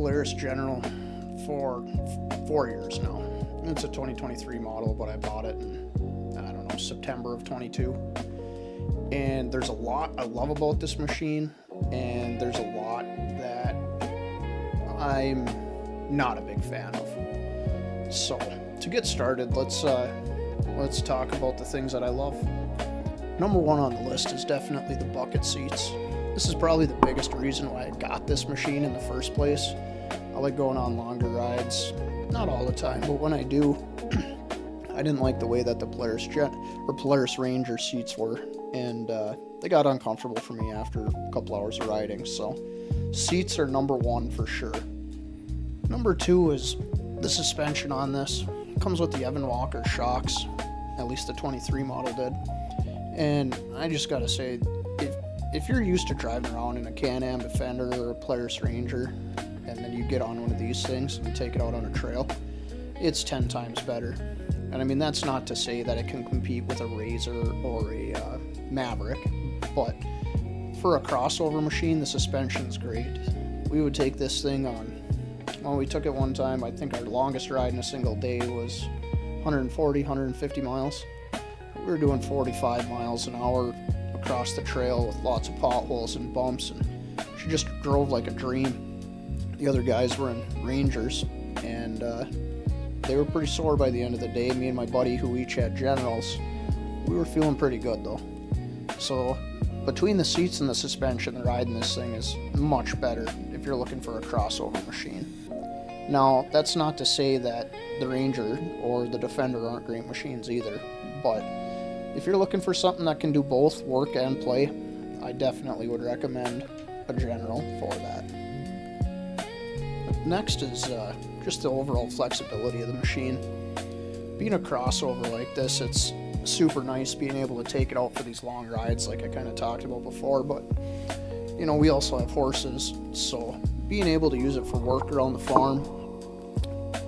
Polaris General for 4 years now. It's a 2023 model, but I bought it in, I don't know, September of 22. And there's a lot I love about this machine, and there's a lot that I'm not a big fan of. So to get started, let's talk about the things that I love. Number one on the list is definitely the bucket seats. This is probably the biggest reason why I got this machine in the first place. I like going on longer rides, not all the time, but when I do, I didn't like the way that the Polaris Ranger seats were, and they got uncomfortable for me after a couple hours of riding. So seats are number one for sure. Number two is the suspension on this. It comes with the Evan Walker shocks, at least the 23 model did. And I just gotta say, if you're used to driving around in a Can-Am Defender or a Polaris Ranger, and then you get on one of these things and take it out on a trail, it's 10 times better. And I mean, that's not to say that it can compete with a Razor or a Maverick, but for a crossover machine, the suspension's great. We would take this thing on, well, we took it one time, I think our longest ride in a single day was 140, 150 miles. We were doing 45 miles an hour across the trail with lots of potholes and bumps, and she just drove like a dream. The other guys were in Rangers, and they were pretty sore by the end of the day. Me and my buddy, who each had Generals, we were feeling pretty good though. So between the seats and the suspension, the ride in this thing is much better if you're looking for a crossover machine. Now, that's not to say that the Ranger or the Defender aren't great machines either, but if you're looking for something that can do both work and play, I definitely would recommend a General for that. Next is just the overall flexibility of the machine. Being a crossover like this, it's super nice being able to take it out for these long rides like I kind of talked about before, but you know, we also have horses, so being able to use it for work around the farm,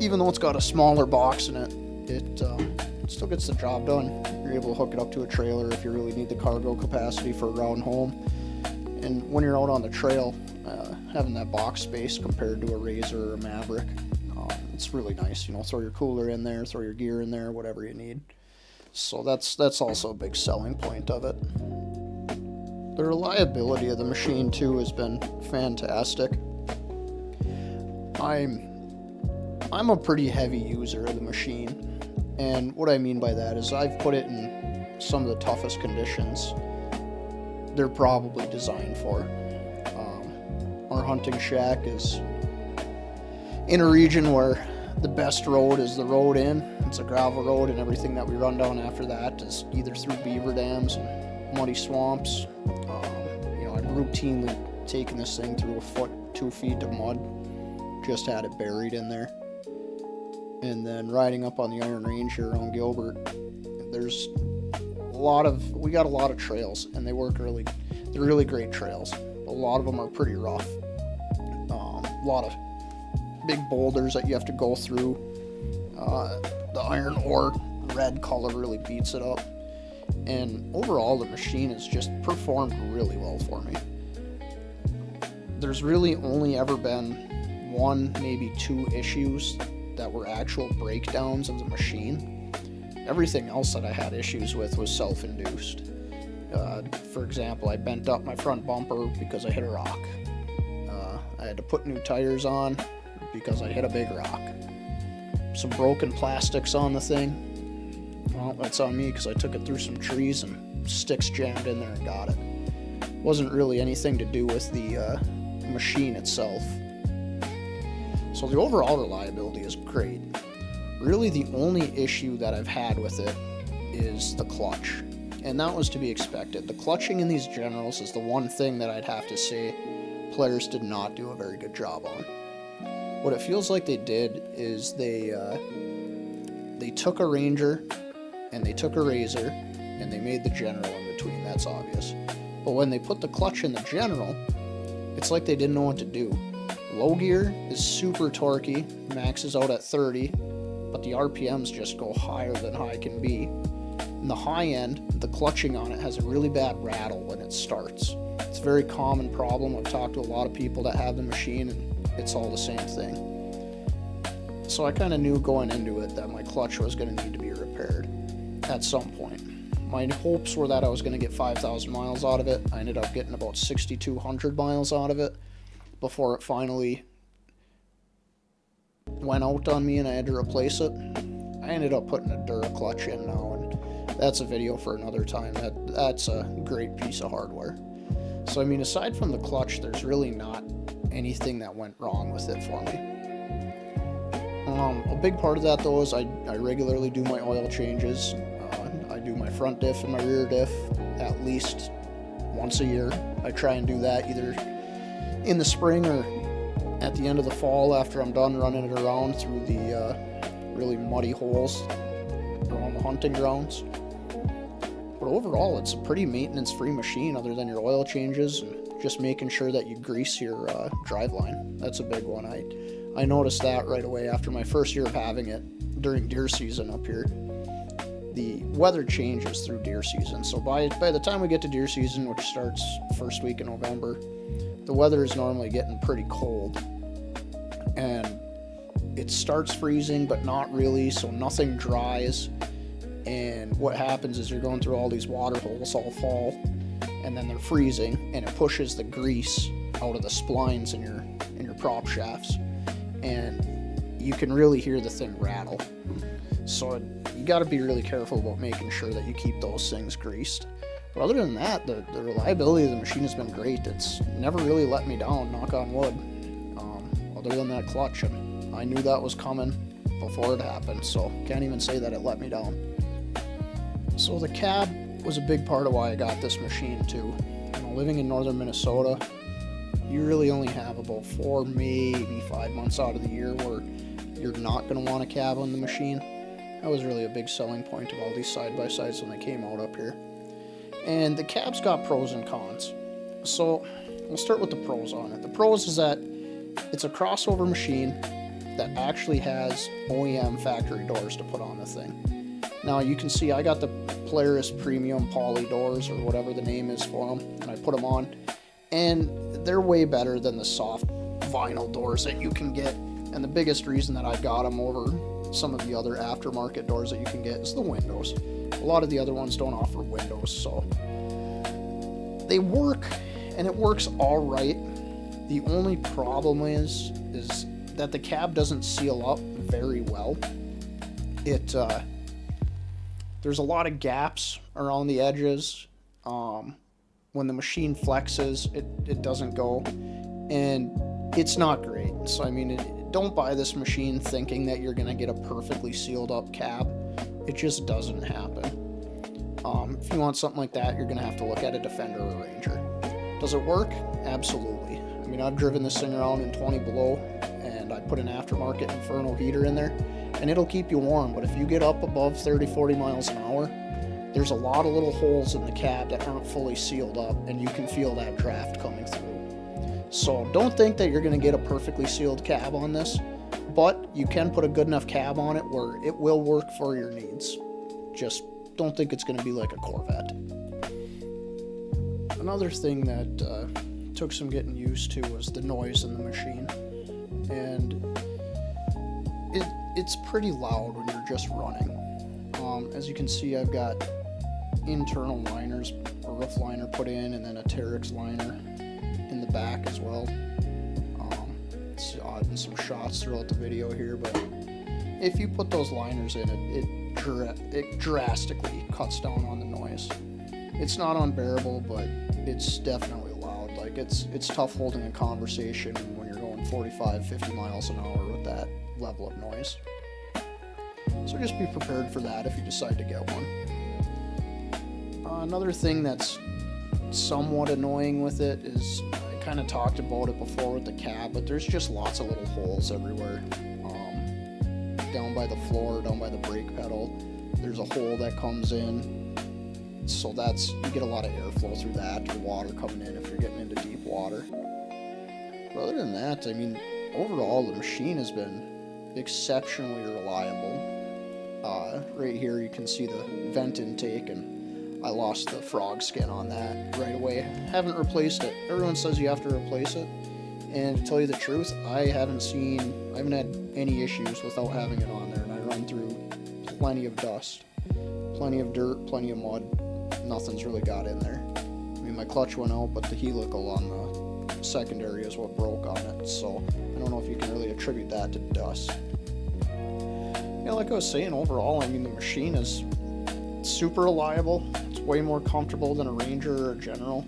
even though it's got a smaller box in it, it still gets the job done. You're able to hook it up to a trailer if you really need the cargo capacity for a round home. And when you're out on the trail, having that box space compared to a Razor or a Maverick, it's really nice. You know, throw your cooler in there, throw your gear in there, whatever you need. So that's also a big selling point of it. The reliability of the machine too has been fantastic. I'm a pretty heavy user of the machine, and what I mean by that is I've put it in some of the toughest conditions they're probably designed for. Our hunting shack is in a region where the best road is the road in. It's a gravel road, and everything that we run down after that is either through beaver dams and muddy swamps. You know, I've routinely taken this thing through 1 foot, 2 feet of mud, just had it buried in there. And then riding up on the Iron Range here around Gilbert, we got a lot of trails, and they're really great trails. A lot of them are pretty rough. A lot of big boulders that you have to go through. The iron ore red color really beats it up. And overall, the machine has just performed really well for me. There's really only ever been 1, maybe 2 issues that were actual breakdowns of the machine. Everything else that I had issues with was self-induced. For example, I bent up my front bumper because I hit a rock. I had to put new tires on because I hit a big rock. Some broken plastics on the thing. Well, that's on me because I took it through some trees and sticks jammed in there and got it. Wasn't really anything to do with the machine itself. So the overall reliability is great. Really, the only issue that I've had with it is the clutch, and that was to be expected. The clutching in these Generals is the one thing that I'd have to say Polaris did not do a very good job on. What it feels like they did is they took a Ranger and they took a Razor and they made the General in between. That's obvious. But when they put the clutch in the General, it's like they didn't know what to do. Low gear is super torquey, maxes out at 30, but the RPMs just go higher than high can be. In the high end, the clutching on it has a really bad rattle when it starts. It's a very common problem. I've talked to a lot of people that have the machine, and it's all the same thing. So I kind of knew going into it that my clutch was going to need to be repaired at some point. My hopes were that I was going to get 5,000 miles out of it. I ended up getting about 6,200 miles out of it before it finally went out on me and I had to replace it. I ended up putting a Dura clutch in now, and that's a video for another time. That's a great piece of hardware. So I mean, aside from the clutch, there's really not anything that went wrong with it for me. A big part of that though is I regularly do my oil changes. I do my front diff and my rear diff at least once a year. I try and do that either in the spring or at the end of the fall after I'm done running it around through the really muddy holes around the hunting grounds. But overall, it's a pretty maintenance-free machine other than your oil changes and just making sure that you grease your driveline. That's a big one. I noticed that right away after my first year of having it during deer season up here. The weather changes through deer season, so by the time we get to deer season, which starts first week in November, the weather is normally getting pretty cold, and it starts freezing, but not really, so nothing dries, and what happens is you're going through all these water holes all fall, and then they're freezing, and it pushes the grease out of the splines in your prop shafts, and you can really hear the thing rattle. So you got to be really careful about making sure that you keep those things greased. But other than that, the reliability of the machine has been great. It's never really let me down, knock on wood, other than that clutch. And I knew that was coming before it happened, so can't even say that it let me down. So the cab was a big part of why I got this machine too. You know, living in northern Minnesota, you really only have about 4, maybe 5 months out of the year where you're not going to want a cab on the machine. That was really a big selling point of all these side-by-sides when they came out up here. And the cab's got pros and cons. So we'll start with the pros on it. The pros is that it's a crossover machine that actually has OEM factory doors to put on the thing. Now you can see I got the Polaris Premium Poly doors, or whatever the name is for them, and I put them on. And they're way better than the soft vinyl doors that you can get. And the biggest reason that I got them over some of the other aftermarket doors that you can get is the windows. A lot of the other ones don't offer windows, so they work, and it works all right. The only problem is that the cab doesn't seal up very well. There's a lot of gaps around the edges. When the machine flexes, it doesn't go, and it's not great. So I mean, don't buy this machine thinking that you're going to get a perfectly sealed up cab. It just doesn't happen. If you want something like that, you're going to have to look at a Defender or Ranger. Does it work? Absolutely. I mean, I've driven this thing around in 20 below, and I put an aftermarket Inferno heater in there, and it'll keep you warm. But if you get up above 30, 40 miles an hour, there's a lot of little holes in the cab that aren't fully sealed up, and you can feel that draft coming through. So don't think that you're going to get a perfectly sealed cab on this, but you can put a good enough cab on it where it will work for your needs. Just don't think it's going to be like a Corvette. Another thing that took some getting used to was the noise in the machine, and it's pretty loud when you're just running. As you can see, I've got internal liners, a roof liner put in, and then a Terex liner in the back as well. It's odd in some shots throughout the video here, but if you put those liners in, it drastically cuts down on the noise. It's not unbearable, but it's definitely loud. Like it's tough holding a conversation when you're going 45, 50 miles an hour with that level of noise. So just be prepared for that if you decide to get one. Another thing that's somewhat annoying with it is, I kind of talked about it before with the cab, but there's just lots of little holes everywhere. Down by the floor, down by the brake pedal, there's a hole that comes in, so you get a lot of airflow through that, or water coming in if you're getting into deep water. But other than that, I mean, overall the machine has been exceptionally reliable. right here you can see the vent intake, and I lost the frog skin on that right away. Haven't replaced it. Everyone says you have to replace it, and to tell you the truth, I haven't had any issues without having it on there, and I run through plenty of dust, plenty of dirt, plenty of mud. Nothing's really got in there. I mean, my clutch went out, but the helical on the secondary is what broke on it, so I don't know if you can really attribute that to dust. Yeah, like I was saying, overall, I mean, the machine is super reliable. It's way more comfortable than a Ranger or a General.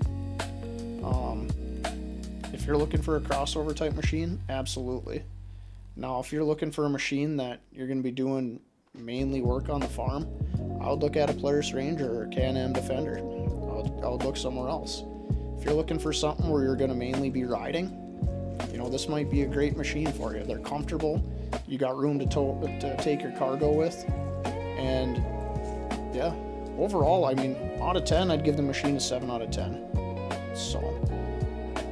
If you're looking for a crossover type machine, absolutely. Now, if you're looking for a machine that you're going to be doing mainly work on the farm, I would look at a Polaris Ranger or a Can-Am Defender. I would look somewhere else. If you're looking for something where you're going to mainly be riding, you know, this might be a great machine for you. They're comfortable. You got room to take your cargo with. And yeah, overall, I mean, out of 10, I'd give the machine a 7 out of 10. So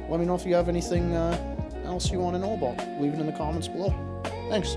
let me know if you have anything else you want to know about. Leave it in the comments below. Thanks.